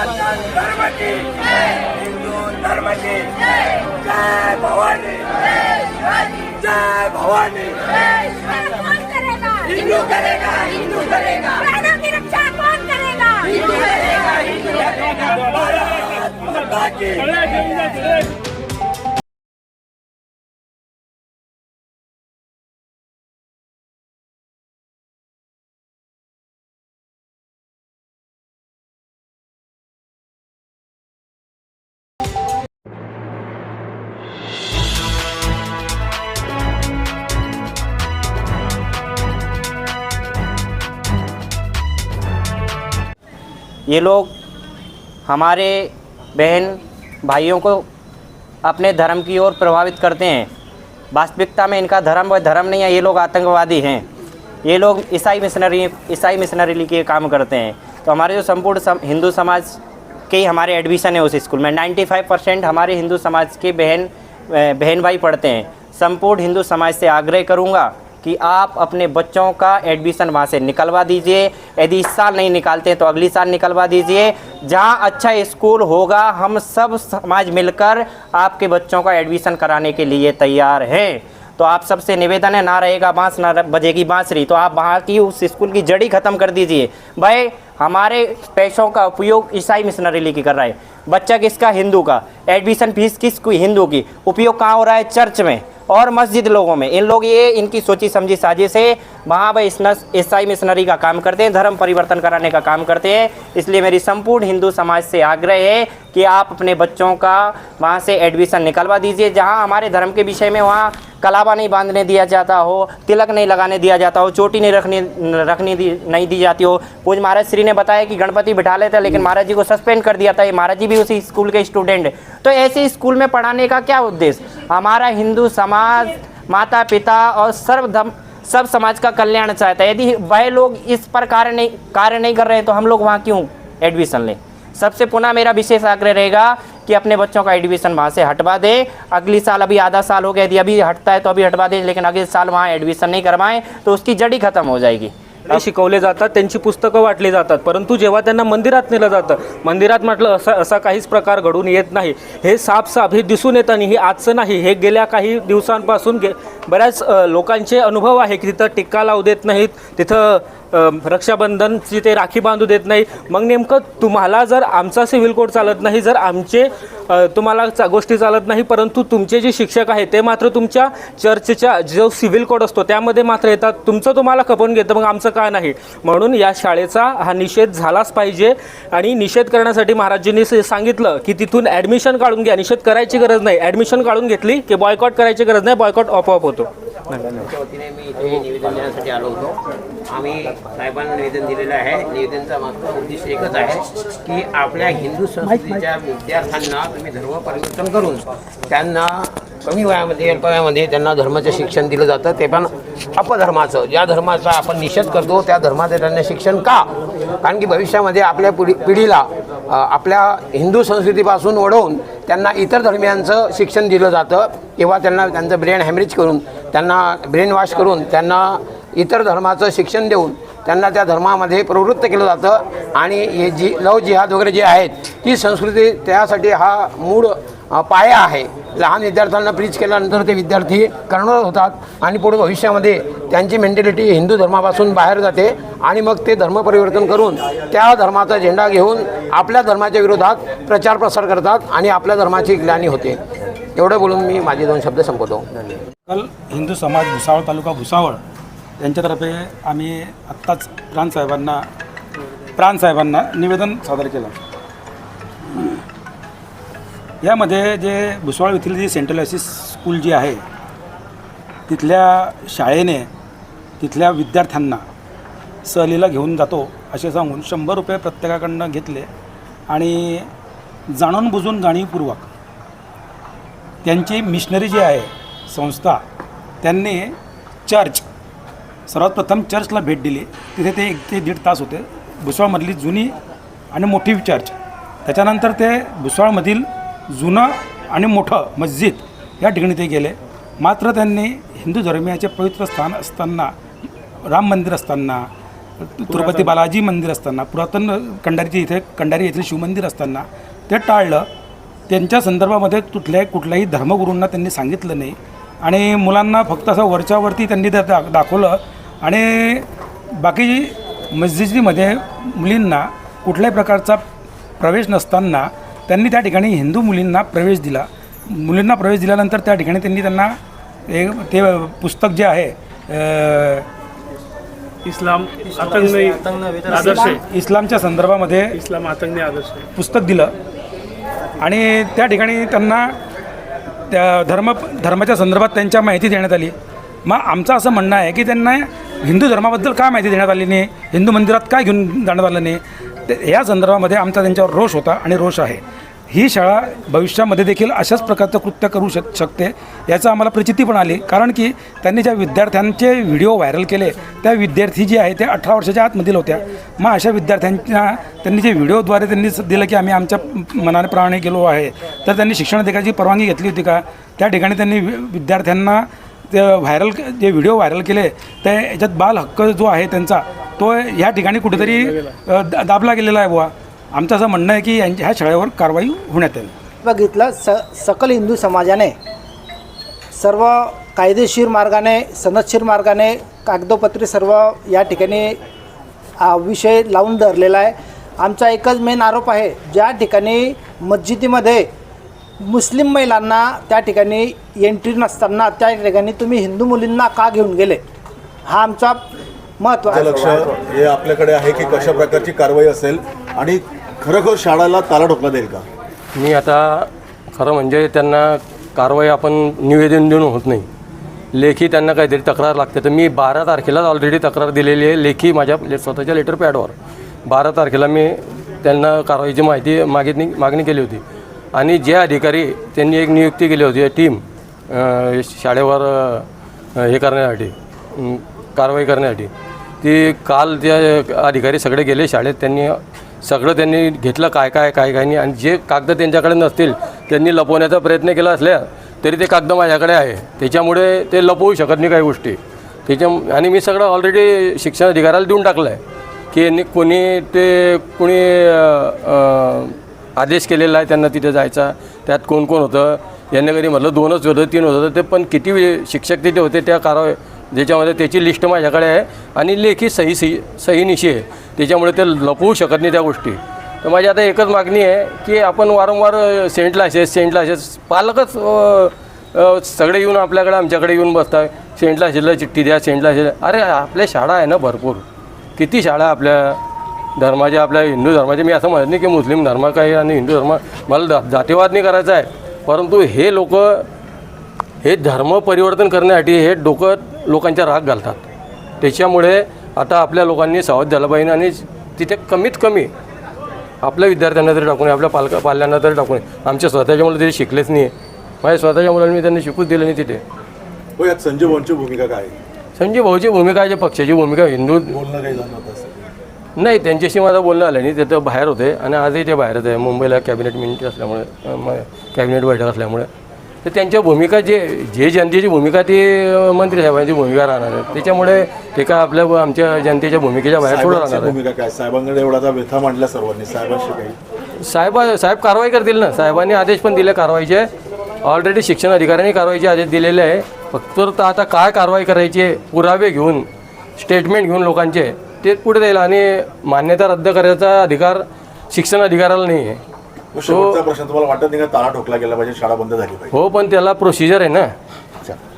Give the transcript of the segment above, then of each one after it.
धर्म की हिंदू धर्म की जय भवानी जय भवानी। हिंदू करेगा हिंदू करेगा प्राणों की रक्षा कौन करेगा हिंदू करेगा हिंदू करेगा। भारत माता की। ये लोग हमारे बहन भाइयों को अपने धर्म की ओर प्रभावित करते हैं। वास्तविकता में इनका धर्म वह धर्म नहीं है, ये लोग आतंकवादी हैं। ये लोग ईसाई मिशनरी के काम करते हैं। तो हमारे जो संपूर्ण हिंदू समाज के हमारे एडमिशन है उस स्कूल में 95% हमारे हिंदू समाज के बहन भाई पढ़ते हैं। संपूर्ण हिंदू समाज से आग्रह करूँगा कि आप अपने बच्चों का एडमिशन वहाँ से निकलवा दीजिए। यदि इस साल नहीं निकालते हैं तो अगली साल निकलवा दीजिए। जहाँ अच्छा स्कूल होगा हम सब समाज मिलकर आपके बच्चों का एडमिशन कराने के लिए तैयार हैं। तो आप सबसे निवेदन है, ना रहेगा बांस ना बजेगी बांसुरी। तो आप वहाँ की उस स्कूल की जड़ी ख़त्म कर दीजिए। भाई हमारे पैसों का उपयोग ईसाई मिशनरी की कर रहा है। बच्चा किसका? हिंदू का। एडमिशन फीस किसकी? हिंदू की। उपयोग कहाँ हो रहा है? चर्च में और मस्जिद लोगों में। इन लोग ये इनकी सोची समझी साजिश है। वहाँ भाई ईसाई मिशनरी का काम करते हैं, धर्म परिवर्तन कराने का काम करते हैं। इसलिए मेरी संपूर्ण हिंदू समाज से आग्रह है कि आप अपने बच्चों का वहाँ से एडमिशन निकलवा दीजिए। जहाँ हमारे धर्म के विषय में वहाँ कलावा नहीं बांधने दिया जाता हो, तिलक नहीं लगाने दिया जाता हो, चोटी नहीं नहीं दी जाती हो। पूज महाराज श्री ने बताया कि गणपति बिठा लेते हैं, लेकिन महाराज जी को सस्पेंड कर दिया था। ये महाराज जी भी उसी स्कूल के स्टूडेंट है। तो ऐसे स्कूल में पढ़ाने का क्या उद्देश्य? हमारा हिंदू समाज माता पिता और सब समाज का कल्याण चाहता है। यदि वह लोग इस पर कार्य नहीं कर रहे हैं तो हम लोग वहाँ क्यों एडमिशन लें? सबसे पुनः मेरा विशेष आग्रह रहेगा कि अपने बच्चों का एडमिशन वहाँ से हटवा दें। अगली साल, अभी आधा साल हो गया, यदि अभी हटता है तो अभी हटवा दें, लेकिन अगले साल वहाँ एडमिशन नाही करवाएं तो उसकी जड़ी खत्म हो जाएगी। शिकवले जातात, त्यांची पुस्तकं वाटली जातात, परंतु जेव्हा त्यांना मंदिरात नेलं जातं, मंदिरात म्हटलं असा काहीच प्रकार घडून येत नाही। हे साफ हे दिसून येतं आणि हे आजचं नाही, हे गेल्या काही दिवसांपासून बऱ्याच लोकांचे अनुभव आहे की तिथं टिक्का लावू देत नाहीत, तिथं रक्षाबंधनची ते राखी बांधू देत नाही। मग नेमकं तुम्हाला जर आमचा सिव्हिल कोड चालत नाही, जर आमचे तुम्हाला गोष्टी चालत नाही, परंतु तुमचे जे शिक्षक आहेत ते मात्र तुमच्या चर्चच्या जो सिव्हिल कोड असतो त्यामध्ये मात्र येतात, तुमचं तुम्हाला खपवून घेतं, मग आमचं काय नाही? म्हणून या शाळेचा हा निषेध झालाच पाहिजे। आणि निषेध करण्यासाठी महाराजांनी सांगितलं की तिथून ॲडमिशन काढून घ्या। निषेध करायची गरज नाही, ॲडमिशन काढून घेतली की बॉयकॉट करायची गरज नाही, बॉयकॉट आपोआप होतो। वतीने मी इथे निवेदन देण्यासाठी आलो होतो। आम्ही साहेबांना निवेदन दिलेलं आहे। निवेदनाचा मागचा उद्देश एकच आहे की आपल्या हिंदू संस्कृतीच्या विद्यार्थ्यांना तुम्ही धर्म परिवर्तन करून त्यांना कमी वयामध्ये अल्प वयामध्ये त्यांना धर्माचं शिक्षण दिलं जातं, ते पण अपधर्माचं। ज्या धर्माचा आपण निषेध करतो त्या धर्माचं त्यांना शिक्षण का? कारण की भविष्यामध्ये आपल्या पिढीला आपल्या हिंदू संस्कृतीपासून वळवून त्यांना इतर धर्मियांचं शिक्षण दिलं जातं, किंवा त्यांना त्यांचं ब्रेन हॅमरेज करून, त्यांना ब्रेन वॉश करून, त्यांना इतर धर्माचं शिक्षण देऊन त्यांना त्या धर्मामध्ये प्रवृत्त केलं जातं। आणि हे लव जिहाद वगैरे जे आहेत ती संस्कृती, त्यासाठी हा मूळ पाया आहे। लहान विद्यार्थ्यांना प्रीच केल्यानंतर ते विद्यार्थी कर्णरत होतात आणि पुढे भविष्यामध्ये त्यांची मेंटॅलिटी हिंदू धर्मापासून बाहेर जाते आणि मग ते धर्म परिवर्तन करून त्या धर्माचा झेंडा घेऊन आपल्या धर्माच्या विरोधात प्रचार प्रसार करतात आणि आपल्या धर्माची ग्लानी होते। एवढं बोलून मी माझे 2 शब्द संपवतो। कल हिंदू समाज भुसावळ तालुका भुसावळ यांच्यातर्फे आम्ही आत्ताच प्राण साहेबांना निवेदन सादर केलं। यामध्ये जे भुसावळ येथील जी सेंट्रल एसिस स्कूल जी आहे तिथल्या शाळेने तिथल्या विद्यार्थ्यांना सहलीला घेऊन जातो असे सांगून 100 रुपये प्रत्येकाकडनं घेतले आणि जाणून बुजून जाणीवपूर्वक त्यांची मिशनरी जी आहे संस्था, त्यांनी सर्वात प्रथम चर्चला भेट दिली। तिथे ते 1 ते 1.5 तास होते। भुसावळमधली जुनी आणि मोठी चर्च, त्याच्यानंतर ते भुसावळमधील जुनं आणि मोठं मस्जिद या ठिकाणी ते गेले। मात्र त्यांनी हिंदू धर्मियाचे पवित्र स्थान असताना, राम मंदिर असताना, तिरुपती बालाजी मंदिर असताना, पुरातन कंडारी येथील शिवमंदिर असताना ते टाळलं. त्यांच्या संदर्भामध्ये कुठल्याही धर्मगुरूंना त्यांनी सांगितलं नाही आणि मुलांना फक्त असं वरच्यावरती त्यांनी दाखवलं. आणि बाकी मस्जिदीमध्ये मुलींना कुठल्याही प्रकारचा प्रवेश नसताना त्यांनी त्या ठिकाणी हिंदू मुलींना प्रवेश दिला. मुलींना प्रवेश दिल्यानंतर त्या ठिकाणी त्यांना ते पुस्तक जे आहे इस्लाम आदर्श इस्लामच्या संदर्भामध्ये इस्लाम आतंकी आदर्श पुस्तक दिलं आणि त्या ठिकाणी त्यांना त्या धर्माच्या संदर्भात त्यांच्या माहिती देण्यात आली. मग आमचं असं म्हणणं आहे की त्यांना हिंदू धर्माबद्दल का माहिती देण्यात आली नाही, हिंदू मंदिरात काय घेऊन जाण्यात आलं नाही, या संदर्भामध्ये आमचा त्यांच्यावर रोष होता आणि रोष आहे. ही शाळा भविष्यामध्ये देखील अशाच प्रकारचं कृत्य करू शकते याचं आम्हाला प्रचिती पण आली. कारण की त्यांनी ज्या विद्यार्थ्यांचे व्हिडिओ व्हायरल केले त्या विद्यार्थी जे आहे ते 18 वर्षाच्या आतमधील होत्या. मग अशा विद्यार्थ्यांना त्यांनी जे व्हिडिओद्वारे त्यांनी दिलं की आम्ही आमच्या मनाने प्रमाणे गेलो आहे, तर त्यांनी शिक्षण अधिकाऱ्याची परवानगी घेतली होती का? त्या ठिकाणी त्यांनी विद्यार्थ्यांना ते जे व्हिडिओ व्हायरल केले त्या याच्यात बाल हक्क जो आहे त्यांचा तो ह्या ठिकाणी कुठेतरी दाबला गेलेला आहे बुवा. आमचं असं म्हणणं आहे की ह्या शाळेवर कारवाई होण्यात येईल. बघितलं सकल हिंदू समाजाने सर्व कायदेशीर मार्गाने सनदशीर मार्गाने कागदोपत्री सर्व या ठिकाणी विषय लावून धरलेला आहे. आमचा एकच मेन आरोप आहे, ज्या ठिकाणी मस्जिदीमध्ये मुस्लिम महिलांना त्या ठिकाणी एंट्री नसताना त्या ठिकाणी तुम्ही हिंदू मुलींना का घेऊन गेले, हा आमचा महत्त्वाचा लक्ष हे आपल्याकडे आहे की कशा प्रकारची कारवाई असेल आणि खरोखर शाळेला ताला ठोकला देईल का? मी आता खरं म्हणजे त्यांना कारवाई आपण निवेदन देऊन होत नाही, लेखी त्यांना काहीतरी तक्रार लागते. तर मी 12 तारखेलाच ऑलरेडी तक्रार दिलेली आहे लेखी माझ्या स्वतःच्या लेटर पॅडवर. 12 तारखेला मी त्यांना कारवाईची मागणी केली होती आणि जे अधिकारी त्यांनी एक नियुक्ती केली होती टीम शाळेवर हे करण्यासाठी कारवाई करण्यासाठी, ती काल त्या अधिकारी सगळे गेले शाळेत. त्यांनी घेतलं काय नाही आणि जे कागद त्यांच्याकडे नसतील त्यांनी लपवण्याचा प्रयत्न केला असल्या तरी ते कागद माझ्याकडे आहे. त्याच्यामुळे ते लपवू शकत नाही काही गोष्टी आणि मी सगळं ऑलरेडी शिक्षण अधिकाऱ्याला देऊन टाकलं आहे की यांनी कोणी आदेश केलेला आहे त्यांना तिथे जायचा, त्यात कोण होतं. यांनी कधी म्हटलं 2च होतं 3 होतं, ते पण किती शिक्षक तिथे होते त्या कारवाई ज्याच्यामध्ये त्याची लिस्ट माझ्याकडे आहे आणि लेखी सहीनिशी आहे. त्याच्यामुळे ते लपवू शकत नाही त्या गोष्टी. तर माझी आता एकच मागणी आहे की आपण वारंवार सेंट क्लासेस पालकच सगळे येऊन आमच्याकडे येऊन बसतात, सेंट क्लासेसला चिठ्ठी द्या, सेंट क्लासेस. अरे आपल्या शाळा आहे ना भरपूर, किती शाळा आपल्या धर्माच्या, आपल्या हिंदू धर्माच्या. मी असं म्हणत नाही की मुस्लिम धर्म काही आणि हिंदू धर्म, मला जातीवाद नाही करायचा आहे, परंतु हे लोक हे धर्म परिवर्तन करण्यासाठी हे लोकांच्या राग घालतात. त्याच्यामुळे आता आपल्या लोकांनी सावध झालं पाहिजे आणि तिथे कमीत कमी आपल्या विद्यार्थ्यांना तरी टाकून आपल्या पाल्यांना तरी टाकून. आमच्या स्वतःच्या मुलं तरी शिकलेच नाही, माझ्या स्वतःच्या मुलांनी मी त्यांनी शिकूच दिलं नाही तिथे. हो, यात संजय भाऊंची भूमिका काय? संजय भाऊची भूमिका आहे, पक्षाची भूमिका हिंदू बोलणं काही जाणवत नाही. त्यांच्याशी माझं बोलणं आलं नाही, ते तर बाहेर होते आणि आजही ते बाहेरच आहे. मुंबईला कॅबिनेट मिनिट असल्यामुळे, कॅबिनेट बैठक असल्यामुळे तर त्यांच्या भूमिका जे जनतेची भूमिका ती मंत्री साहेबांची भूमिका राहणार आहे. त्याच्यामुळे ते काय आमच्या जनतेच्या भूमिकेच्या बाहेर थोडं राहणार आहे. भूमिका काय? साहेबांकडे एवढा व्यथा मांडला सर्वांनी, साहेबांशी काही साहेब कारवाई करतील ना. साहेबांनी आदेश पण दिले कारवाईचे, ऑलरेडी शिक्षण अधिकाऱ्यांनी कारवाईचे आदेश दिलेले आहे. फक्त आता काय कारवाई करायची, पुरावे घेऊन स्टेटमेंट घेऊन लोकांचे ते पुढे जाईल आणि मान्यता रद्द करायचा अधिकार शिक्षण अधिकाऱ्याला नाही आहे. शेवटचा प्रश्न, तुम्हाला वाटत नाही का ताला ठोकला गेला पाहिजे, शाळा बंद झाली पाहिजे? हो, पण त्याला प्रोसिजर आहे ना,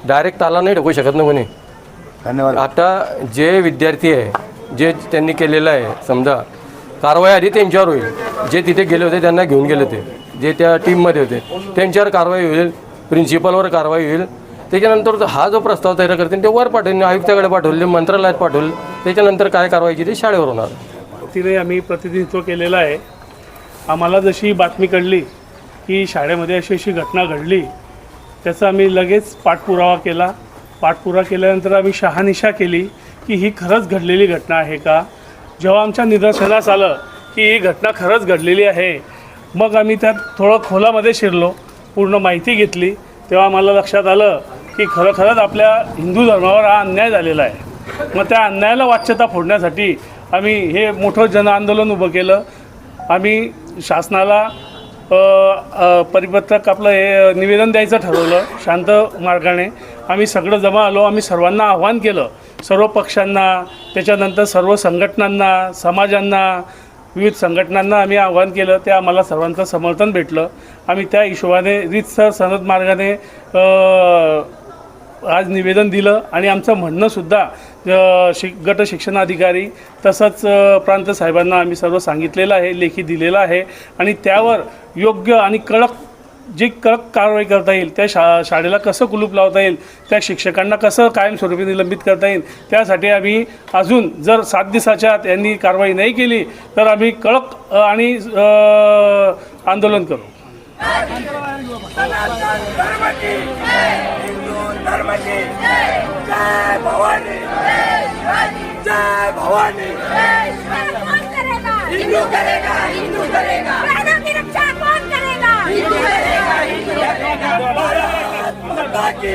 डायरेक्ट ताला नाही ठोकू शकत ना कोणी. धन्यवाद. आता जे विद्यार्थी आहे जे त्यांनी केलेलं आहे, समजा कारवाई आधी त्यांच्यावर होईल. जे तिथे गेले होते त्यांना घेऊन गेले होते, जे त्या टीममध्ये होते त्यांच्यावर कारवाई होईल, प्रिन्सिपलवर कारवाई होईल. त्याच्यानंतर हा जो प्रस्ताव तयार करतील ते वर पाठवले, आयुक्ताकडे पाठवले, मंत्रालयात पाठवले. त्याच्यानंतर काय कारवाईची ते शाळेवर होणार. तिने आम्ही प्रतिनिधित्व केलेलं आहे. आम्हाला जशी बातमी कळली की शाळेमध्ये अशी घटना घडली, त्याचा आम्ही लगेच पाठपुरावा केला. पाठपुरावा केल्यानंतर आम्ही शहानिशा केली की ही खरंच घडलेली घटना आहे का. जेव्हा आमच्या निदर्शनास आलं की ही घटना खरंच घडलेली आहे, मग आम्ही त्यात थोडं खोलामध्ये शिरलो, पूर्ण माहिती घेतली. तेव्हा आम्हाला लक्षात आलं की खरोखरच आपल्या हिंदू धर्मावर हा अन्याय झालेला आहे. मग त्या अन्यायाला वाच्यता फोडण्यासाठी आम्ही हे मोठं जनआंदोलन उभं केलं. आम्ही शासनाला परिपत्रक आपलं हे निवेदन द्यायचं ठरवलं शांत मार्गाने. आम्ही सगळं जमा आलो. आम्ही सर्वांना आव्हान केलं, सर्व पक्षांना, त्याच्यानंतर सर्व संघटनांना, समाजांना, विविध संघटनांना आम्ही आव्हान केलं. ते आम्हाला सर्वांचं समर्थन भेटलं. आम्ही त्या हिशोबाने रीतसर सनद मार्गाने आज निवेदन दिलं आणि आमचं म्हणणंसुद्धा गट शिक्षणाधिकारी तसंच प्रांत साहेबांना आम्ही सर्व सांगितलेलं आहे, लेखी दिलेलं आहे. आणि त्यावर योग्य आणि कडक कारवाई करता येईल, त्या शाळेला कसं कुलूप लावता येईल, त्या शिक्षकांना कसं कायमस्वरूपी निलंबित करता येईल, त्यासाठी आम्ही अजून जर 7 दिवसाच्या आत यांनी कारवाई नाही केली तर आम्ही कडक आणि आंदोलन करू. जय भवानी, जय भवानी. कौन करेगा? हिंदू करेगा, हिंदू करेगा. प्राणों की रक्षा कौन करेगा? हिंदू करेगा, हिंदू करेगा. भारत माता की